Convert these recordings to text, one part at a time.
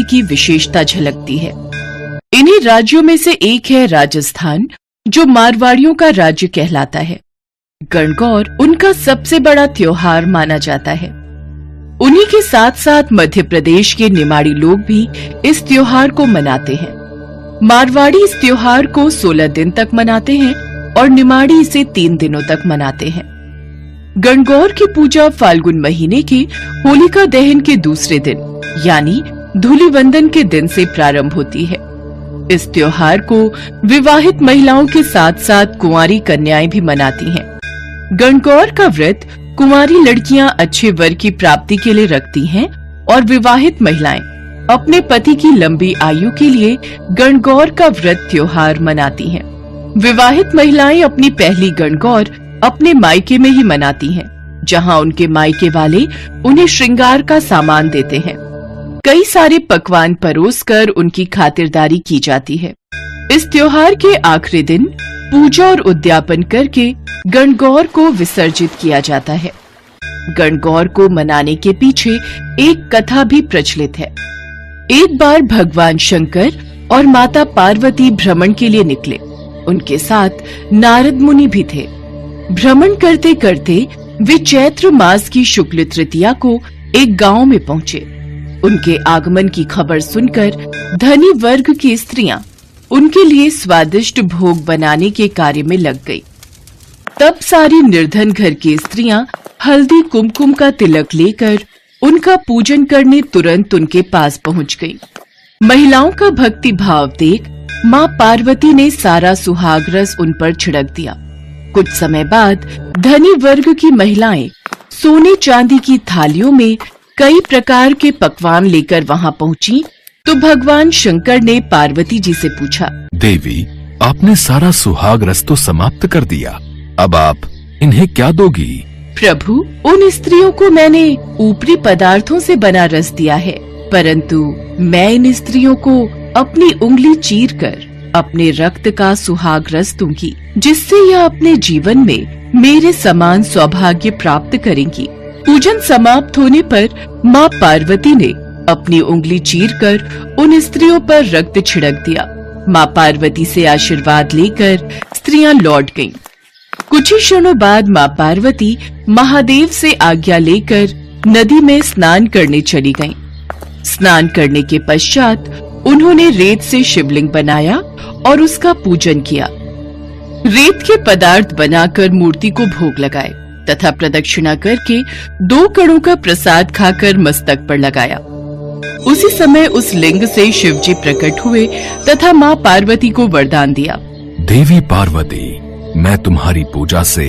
संस्कृति की विशेषता झलकती है। इन्हीं राज्यों में से एक है राजस्थान, जो मारवाड़ियों का राज्य कहलाता है। गणगौर उनका सबसे बड़ा त्योहार माना जाता है। उन्हीं के साथ साथ मध्य प्रदेश के निमाड़ी लोग भी इस त्योहार को मनाते हैं। मारवाड़ी इस त्योहार को 16 दिन तक मनाते हैं और निमाड़ी इसे 3 दिनों तक मनाते हैं। गणगौर की पूजा फाल्गुन महीने के होलिका दहन के दूसरे दिन यानी धूलिवंदन के दिन से प्रारंभ होती है। इस त्योहार को विवाहित महिलाओं के साथ साथ कुंवारी कन्याएं भी मनाती हैं। गणगौर का व्रत कुंवारी लड़कियां अच्छे वर की प्राप्ति के लिए रखती हैं और विवाहित महिलाएं अपने पति की लंबी आयु के लिए गणगौर का व्रत त्योहार मनाती हैं। विवाहित महिलाएं अपनी पहली गणगौर अपने मायके में ही मनाती हैं, जहां उनके मायके वाले उन्हें श्रृंगार का सामान देते हैं। कई सारे पकवान परोसकर उनकी खातिरदारी की जाती है। इस त्योहार के आखिरी दिन पूजा और उद्यापन करके गणगौर को विसर्जित किया जाता है। गणगौर को मनाने के पीछे एक कथा भी प्रचलित है। एक बार भगवान शंकर और माता पार्वती भ्रमण के लिए निकले। उनके साथ नारद मुनि भी थे। भ्रमण करते करते वे चैत्र मास की शुक्ल तृतीया को एक गांव में पहुंचे। उनके आगमन की खबर सुनकर धनी वर्ग की स्त्रियां उनके लिए स्वादिष्ट भोग बनाने के कार्य में लग गई। तब सारी निर्धन घर की स्त्रियां हल्दी कुमकुम का तिलक लेकर उनका पूजन करने तुरंत उनके पास पहुंच गईं। महिलाओं का भक्ति भाव देख मां पार्वती ने सारा सुहाग रस उन पर छिड़क दिया। कुछ समय बाद धनी वर्ग की महिलाएं सोने चांदी की थालियों में कई प्रकार के पकवान लेकर वहां पहुंची तो भगवान शंकर ने पार्वती जी से पूछा, देवी, आपने सारा सुहाग रस तो समाप्त कर दिया, अब आप इन्हें क्या दोगी? प्रभु, उन स्त्रियों को मैंने ऊपरी पदार्थों से बना रस दिया है, परंतु मैं इन स्त्रियों को अपनी उंगली चीर कर अपने रक्त का सुहाग रस दूंगी, जिससे यह अपने जीवन में मेरे समान सौभाग्य प्राप्त करेंगी। पूजन समाप्त होने पर माँ पार्वती ने अपनी उंगली चीरकर उन स्त्रियों पर रक्त छिड़क दिया। माँ पार्वती से आशीर्वाद लेकर स्त्रियां लौट गईं। कुछ ही क्षणों बाद माँ पार्वती महादेव से आज्ञा लेकर नदी में स्नान करने चली गईं। स्नान करने के पश्चात उन्होंने रेत से शिवलिंग बनाया और उसका पूजन किया। रेत के पदार्थ बनाकर मूर्ति को भोग लगाए तथा प्रदक्षिणा करके 2 कणों का प्रसाद खाकर मस्तक पर लगाया। उसी समय उस लिंग से शिवजी प्रकट हुए तथा माँ पार्वती को वरदान दिया, देवी पार्वती, मैं तुम्हारी पूजा से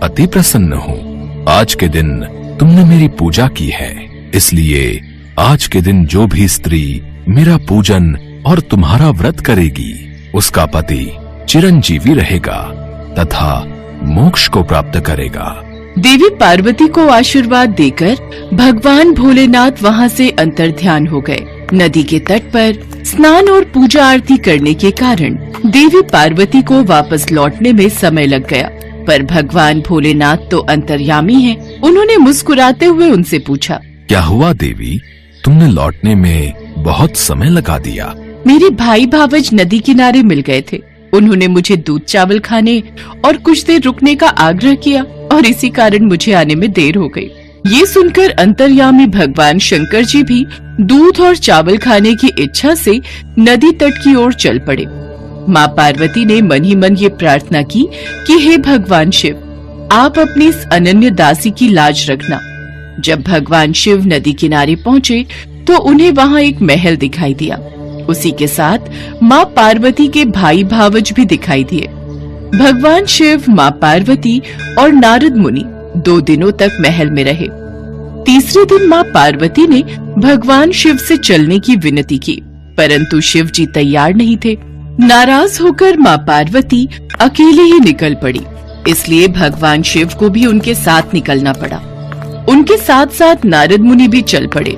अति प्रसन्न हूँ। आज के दिन तुमने मेरी पूजा की है, इसलिए आज के दिन जो भी स्त्री मेरा पूजन और तुम्हारा व्रत करेगी, उसका पति चिरंजीवी रहेगा तथा मोक्ष को प्राप्त करेगा। देवी पार्वती को आशीर्वाद देकर भगवान भोलेनाथ वहां से अंतर्ध्यान हो गए। नदी के तट पर स्नान और पूजा आरती करने के कारण देवी पार्वती को वापस लौटने में समय लग गया, पर भगवान भोलेनाथ तो अंतर्यामी हैं। उन्होंने मुस्कुराते हुए उनसे पूछा, क्या हुआ देवी, तुमने लौटने में बहुत समय लगा दिया? मेरे भाई भावज नदी किनारे मिल गए थे। उन्होंने मुझे दूध चावल खाने और कुछ देर रुकने का आग्रह किया और इसी कारण मुझे आने में देर हो गई। ये सुनकर अंतर्यामी भगवान शंकर जी भी दूध और चावल खाने की इच्छा से नदी तट की ओर चल पड़े। माँ पार्वती ने मन ही मन ये प्रार्थना की कि हे भगवान शिव, आप अपनी इस अनन्य दासी की लाज रखना। जब भगवान शिव नदी किनारे पहुँचे तो उन्हें वहाँ एक महल दिखाई दिया। उसी के साथ माँ पार्वती के भाई भावज भी दिखाई दिए। भगवान शिव, माँ पार्वती और नारद मुनि 2 दिनों तक महल में रहे। तीसरे दिन माँ पार्वती ने भगवान शिव से चलने की विनती की, परंतु शिव जी तैयार नहीं थे। नाराज होकर माँ पार्वती अकेले ही निकल पड़ी, इसलिए भगवान शिव को भी उनके साथ निकलना पड़ा। उनके साथ साथ नारद मुनि भी चल पड़े,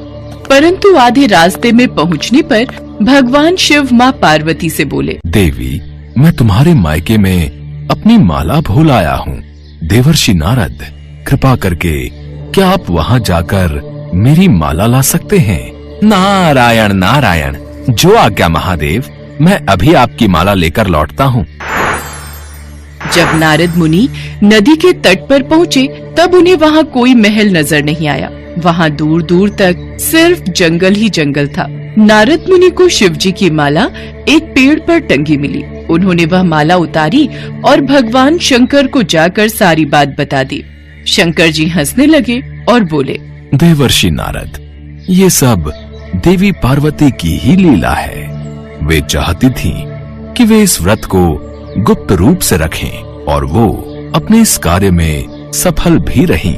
परंतु आधे रास्ते में पहुँचने पर भगवान शिव माँ पार्वती से बोले, देवी, मैं तुम्हारे मायके में अपनी माला भूल आया हूँ। देवर्षि नारद, कृपा करके क्या आप वहाँ जाकर मेरी माला ला सकते हैं? नारायण नारायण, जो आज्ञा महादेव, मैं अभी आपकी माला लेकर लौटता हूँ। जब नारद मुनि नदी के तट पर पहुँचे तब उन्हें वहाँ कोई महल नजर नहीं आया। वहाँ दूर दूर तक सिर्फ जंगल ही जंगल था। नारद मुनि को शिव जी की माला एक पेड़ पर टंगी मिली। उन्होंने वह माला उतारी और भगवान शंकर को जाकर सारी बात बता दी। शंकर जी हंसने लगे और बोले, देवर्षि नारद, ये सब देवी पार्वती की ही लीला है। वे चाहती थीं कि वे इस व्रत को गुप्त रूप से रखें और वो अपने इस कार्य में सफल भी रहीं।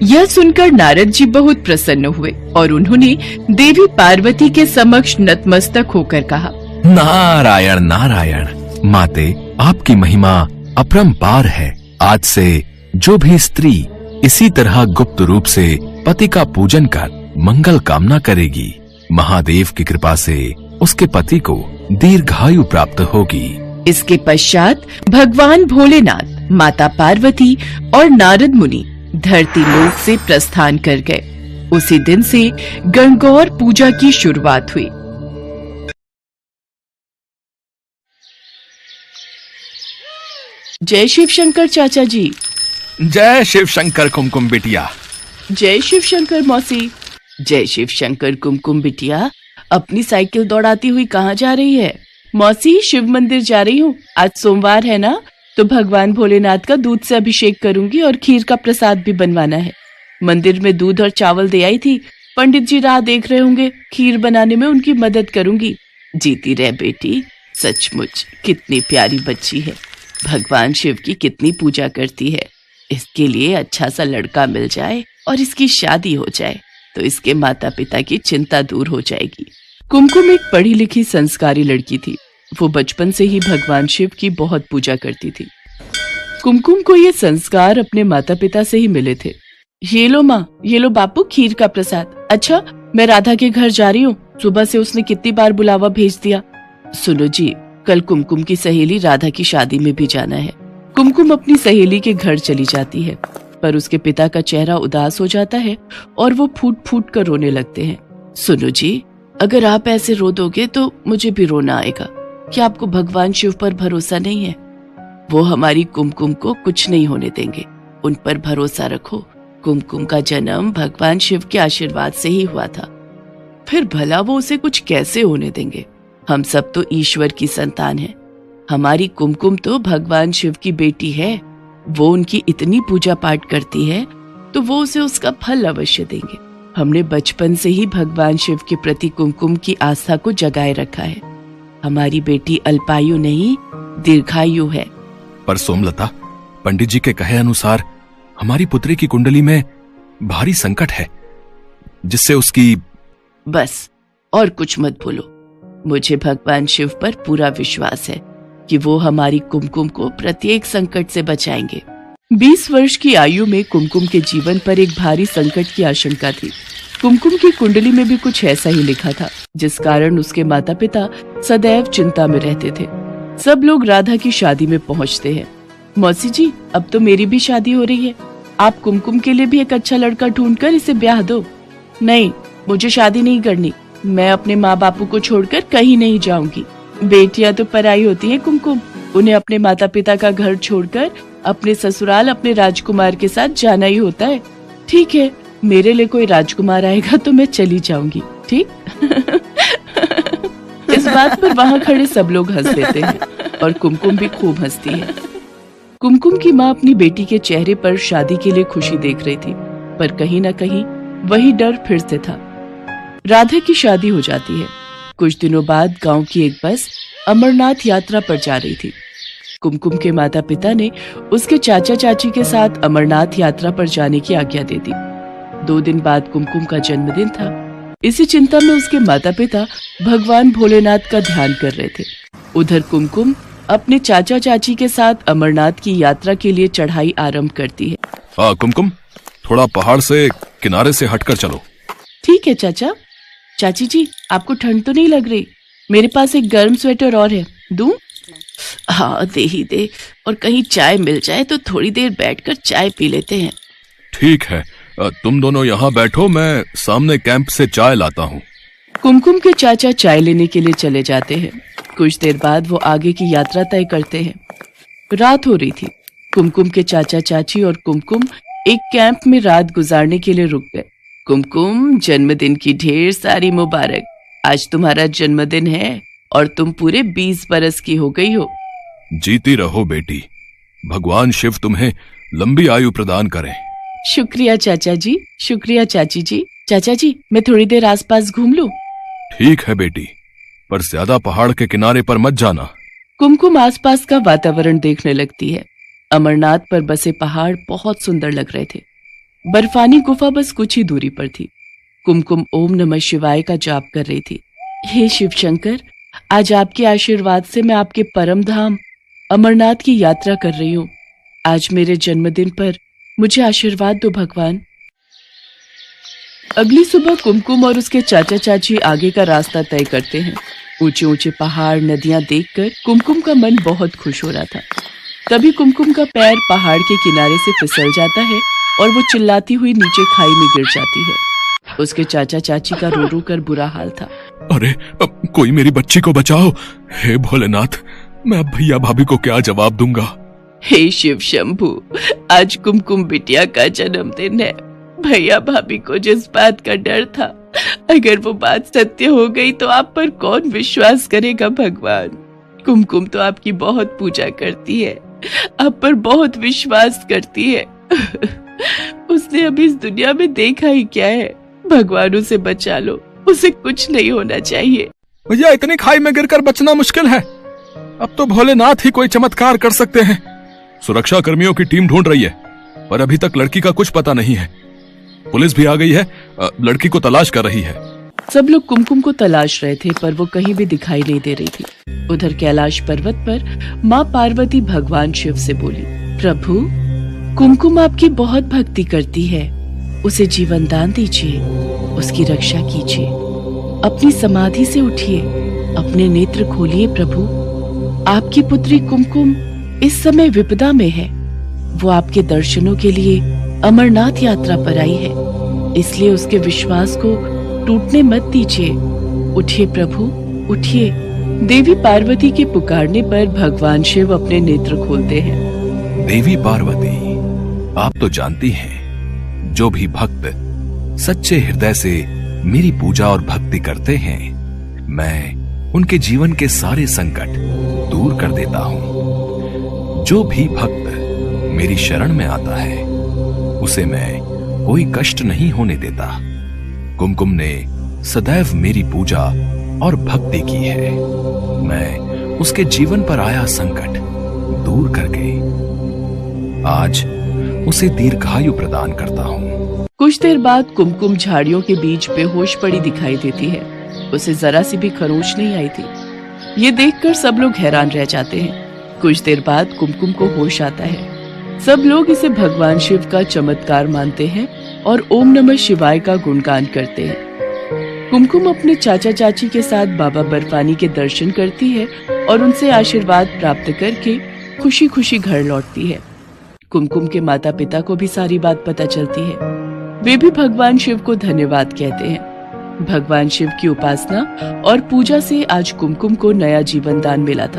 यह सुनकर नारद जी बहुत प्रसन्न हुए और उन्होंने देवी पार्वती के समक्ष नतमस्तक होकर कहा, नारायण नारायण, माते, आपकी महिमा अपरंपार है। आज से जो भी स्त्री इसी तरह गुप्त रूप से पति का पूजन कर मंगल कामना करेगी, महादेव की कृपा से उसके पति को दीर्घायु प्राप्त होगी। इसके पश्चात भगवान भोलेनाथ, माता पार्वती और नारद मुनि धरती लोक से प्रस्थान कर गए। उसी दिन से गणगौर पूजा की शुरुआत हुई। जय शिव शंकर चाचा जी। जय शिव शंकर कुमकुम बिटिया। जय शिव शंकर मौसी। जय शिव शंकर कुमकुम बिटिया, अपनी साइकिल दौड़ाती हुई कहाँ जा रही है? मौसी, शिव मंदिर जा रही हूँ। आज सोमवार है ना, तो भगवान भोलेनाथ का दूध से अभिषेक करूंगी और खीर का प्रसाद भी बनवाना है। मंदिर में दूध और चावल दे आई थी। पंडित जी राह देख रहे होंगे, खीर बनाने में उनकी मदद करूंगी। जीती रह बेटी, सचमुच कितनी प्यारी बच्ची है। भगवान शिव की कितनी पूजा करती है। इसके लिए अच्छा सा लड़का मिल जाए और इसकी शादी हो जाए तो इसके माता पिता की चिंता दूर हो जाएगी। कुमकुम एक पढ़ी लिखी संस्कारी लड़की थी। वो बचपन से ही भगवान शिव की बहुत पूजा करती थी। कुमकुम को ये संस्कार अपने माता पिता से ही मिले थे। ये लो माँ, ये लो बापू, खीर का प्रसाद। अच्छा, मैं राधा के घर जा रही हूँ। सुबह से उसने कितनी बार बुलावा भेज दिया। सुनो जी, कल कुमकुम की सहेली राधा की शादी में भी जाना है। कुमकुम अपनी सहेली के घर चली जाती है, पर उसके पिता का चेहरा उदास हो जाता है और वो फूट फूट कर रोने लगते हैं। सुनो जी, अगर आप ऐसे रो दोगे तो मुझे भी रोना आएगा। क्या आपको भगवान शिव पर भरोसा नहीं है? वो हमारी कुमकुम को कुछ नहीं होने देंगे। उन पर भरोसा रखो। कुमकुम का जन्म भगवान शिव के आशीर्वाद से ही हुआ था। फिर भला वो उसे कुछ कैसे होने देंगे? हम सब तो ईश्वर की संतान हैं। हमारी कुमकुम तो भगवान शिव की बेटी है। वो उनकी इतनी पूजा पाठ करती है तो वो उसे उसका फल अवश्य देंगे। हमने बचपन से ही भगवान शिव के प्रति कुमकुम की आस्था को जगाए रखा है। हमारी बेटी अल्पायु नहीं, दीर्घायु है। पर सोमलता, पंडित जी के कहे अनुसार हमारी पुत्री की कुंडली में भारी संकट है, जिससे उसकी... बस और कुछ मत बोलो। मुझे भगवान शिव पर पूरा विश्वास है कि वो हमारी कुमकुम को प्रत्येक संकट से बचाएंगे। 20 वर्ष की आयु में कुमकुम के जीवन पर एक भारी संकट की आशंका थी। कुमकुम की कुंडली में भी कुछ ऐसा ही लिखा था, जिस कारण उसके माता पिता सदैव चिंता में रहते थे। सब लोग राधा की शादी में पहुंचते हैं। मौसी जी, अब तो मेरी भी शादी हो रही है। आप कुमकुम के लिए भी एक अच्छा लड़का ढूंढकर इसे ब्याह दो। नहीं, मुझे शादी नहीं करनी। मैं अपने माँ बापू को छोड़कर कहीं नहीं जाऊंगी। बेटियां तो पराई होती हैं कुमकुम। उन्हें अपने माता पिता का घर छोड़कर अपने ससुराल, अपने राजकुमार के साथ जाना ही होता है। ठीक है, मेरे लिए कोई राजकुमार आएगा तो मैं चली जाऊंगी। ठीक? इस बात पर वहाँ खड़े सब लोग हंस देते हैं और कुमकुम भी खूब हंसती है। कुमकुम की माँ अपनी बेटी के चेहरे पर शादी के लिए खुशी देख रही थी, पर कहीं न कहीं वही डर फिर से था। राधा की शादी हो जाती है। कुछ दिनों बाद गांव की एक बस अमरनाथ यात्रा पर जा रही थी। कुमकुम के माता पिता ने उसके चाचा चाची के साथ अमरनाथ यात्रा पर जाने की आज्ञा दे दी। 2 दिन बाद कुमकुम का जन्मदिन था। इसी चिंता में उसके माता पिता भगवान भोलेनाथ का ध्यान कर रहे थे। उधर कुमकुम अपने चाचा चाची के साथ अमरनाथ की यात्रा के लिए चढ़ाई आरंभ करती है। कुमकुम, थोड़ा पहाड़ से किनारे से हटकर चलो। ठीक है चाचा। चाची जी, आपको ठंड तो नहीं लग रही? मेरे पास एक गर्म स्वेटर और है, दूं? हाँ, दे ही दे। और कहीं चाय मिल जाए तो थोड़ी देर बैठकर चाय पी लेते हैं। ठीक है, तुम दोनों यहाँ बैठो, मैं सामने कैंप से चाय लाता हूँ। कुमकुम के चाचा चाय लेने के लिए चले जाते हैं। कुछ देर बाद वो आगे की यात्रा तय करते हैं। रात हो रही थी। कुमकुम के चाचा चाची और कुमकुम एक कैंप में रात गुजारने के लिए रुक गए। कुमकुम, जन्मदिन की ढेर सारी मुबारक। आज तुम्हारा जन्मदिन है और तुम पूरे 20 बरस की हो गई हो। जीती रहो बेटी, भगवान शिव तुम्हें लंबी आयु प्रदान करें। शुक्रिया चाचा जी, शुक्रिया चाची जी। चाचा जी, मैं थोड़ी देर आसपास घूम लूं? ठीक है बेटी, पर ज्यादा पहाड़ के किनारे पर मत जाना। कुमकुम आसपास का वातावरण देखने लगती है। अमरनाथ पर बसे पहाड़ बहुत सुंदर लग रहे थे। बर्फानी गुफा बस कुछ ही दूरी पर थी। कुमकुम ओम नमः शिवाय का जाप कर रही थी। हे शिव शंकर, आज आपके आशीर्वाद से मैं आपके परम धाम अमरनाथ की यात्रा कर रही हूँ। आज मेरे जन्मदिन पर मुझे आशीर्वाद दो भगवान। अगली सुबह कुमकुम और उसके चाचा चाची आगे का रास्ता तय करते हैं। ऊंचे ऊंचे पहाड़, नदियां देखकर कुमकुम का मन बहुत खुश हो रहा था। तभी कुमकुम का पैर पहाड़ के किनारे से फिसल जाता है और वो चिल्लाती हुई नीचे खाई में गिर जाती है। उसके चाचा चाची का रो रो कर बुरा हाल था। अरे, अब कोई मेरी बच्ची को बचाओ। हे भोलेनाथ, मैं अब भैया भाभी को क्या जवाब दूंगा। हे शिव शंभू, आज कुमकुम बिटिया का जन्मदिन है। भैया भाभी को जिस बात का डर था, अगर वो बात सत्य हो गई तो आप पर कौन विश्वास करेगा भगवान। कुमकुम तो आपकी बहुत पूजा करती है, आप पर बहुत विश्वास करती है। उसने अभी इस दुनिया में देखा ही क्या है। भगवान उसे बचा लो, उसे कुछ नहीं होना चाहिए। भैया, इतनी खाई में गिरकर बचना मुश्किल है। अब तो भोलेनाथ ही कोई चमत्कार कर सकते हैं। सुरक्षा कर्मियों की टीम ढूंढ रही है, पर अभी तक लड़की का कुछ पता नहीं है। पुलिस भी आ गई है, लड़की को तलाश कर रही है। सब लोग कुमकुम को तलाश रहे थे, पर वो कहीं भी दिखाई नहीं दे रही थी। उधर कैलाश पर्वत पर माँ पार्वती भगवान शिव से बोली, प्रभु, कुमकुम आपकी बहुत भक्ति करती है, उसे जीवन दान दीजिए, उसकी रक्षा कीजिए। अपनी समाधि से उठिए, अपने नेत्र खोलिए प्रभु। आपकी पुत्री कुमकुम इस समय विपदा में है। वो आपके दर्शनों के लिए अमरनाथ यात्रा पर आई है, इसलिए उसके विश्वास को टूटने मत दीजिए। उठिए प्रभु, उठिए। देवी पार्वती के पुकारने पर भगवान शिव अपने नेत्र खोलते हैं। देवी पार्वती, आप तो जानती हैं, जो भी भक्त सच्चे हृदय से मेरी पूजा और भक्ति करते हैं, मैं उनके जीवन के सारे संकट दूर कर देता हूँ। जो भी भक्त मेरी शरण में आता है, उसे मैं कोई कष्ट नहीं होने देता। कुमकुम ने सदैव मेरी पूजा और भक्ति की है। मैं उसके जीवन पर आया संकट दूर करके आज उसे दीर्घायु प्रदान करता हूँ। कुछ देर बाद कुमकुम झाड़ियों के बीच बेहोश पड़ी दिखाई देती है। उसे जरा सी भी खरोच नहीं आई थी। ये देखकर सब लोग हैरान रह जाते हैं। कुछ देर बाद कुमकुम को होश आता है। सब लोग इसे भगवान शिव का चमत्कार मानते हैं और ओम नमः शिवाय का गुणगान करते हैं। कुमकुम अपने चाचा चाची के साथ बाबा बर्फानी के दर्शन करती है और उनसे आशीर्वाद प्राप्त करके खुशी खुशी घर लौटती है। कुमकुम के माता पिता को भी सारी बात पता चलती है। वे भी भगवान शिव को धन्यवाद कहते हैं। भगवान शिव की उपासना और पूजा से आज कुमकुम को नया जीवन दान मिला था।